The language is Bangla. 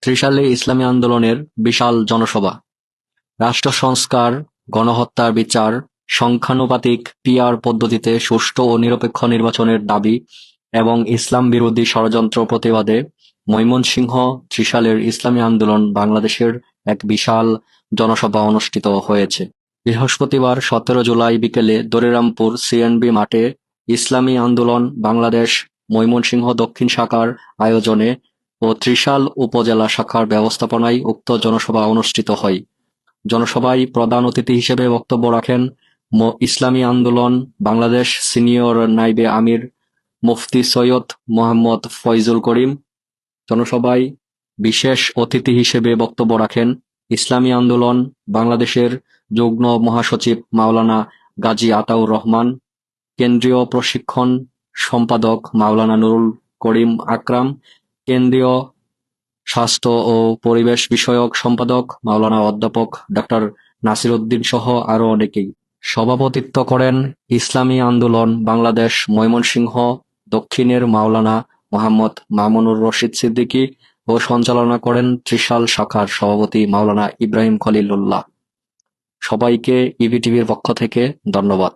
ত্রিশালে ইসলামী আন্দোলনের বিশাল জনসভা, রাষ্ট্র সংস্কার, গণহত্যার বিচার, সংখ্যানুপাতিক পিআর পদ্ধতিতে সুষ্ঠু ও নিরপেক্ষ নির্বাচনের দাবি এবং ইসলাম বিরোধী ষড়যন্ত্র প্রতিবাদে ময়মনসিংহ ত্রিশালের ইসলামী আন্দোলন বাংলাদেশের এক বিশাল জনসভা অনুষ্ঠিত হয়েছে। বৃহস্পতিবার 17 জুলাই বিকেলে দরিরামপুর সিএনবি মাঠে ইসলামী আন্দোলন বাংলাদেশ ময়মনসিংহ দক্ষিণ শাখার আয়োজনে ও ত্রিশাল উপজেলা শাখার ব্যবস্থাপনায় উক্ত জনসভা অনুষ্ঠিত হয়। জনসভায় প্রধান অতিথি হিসেবে বক্তব্য রাখেন ইসলামী আন্দোলন বাংলাদেশ সিনিয়র নাইবে আমির মুফতি সৈয়দ মোহাম্মদ ফয়জুল করিম। জনসভায় বিশেষ অতিথি হিসেবে বক্তব্য রাখেন ইসলামী আন্দোলন বাংলাদেশের যুগ্ম মহাসচিব মাওলানা গাজী আতাউর রহমান, কেন্দ্রীয় প্রশিক্ষণ সম্পাদক মাওলানা নুরুল করিম আকরাম, কেন্দ্রীয় স্বাস্থ্য ও পরিবেশ বিষয়ক সম্পাদক মাওলানা অধ্যাপক ডক্টর নাসির উদ্দিন সহ আরো অনেকেই। সভাপতিত্ব করেন ইসলামী আন্দোলন বাংলাদেশ ময়মনসিংহ দক্ষিণের মাওলানা মোহাম্মদ মামুনুর রশিদ সিদ্দিকী ও সঞ্চালনা করেন ত্রিশাল শাখার সভাপতি মাওলানা ইব্রাহিম খলিলুল্লাহ। সবাইকে ইবিটিভির পক্ষ থেকে ধন্যবাদ।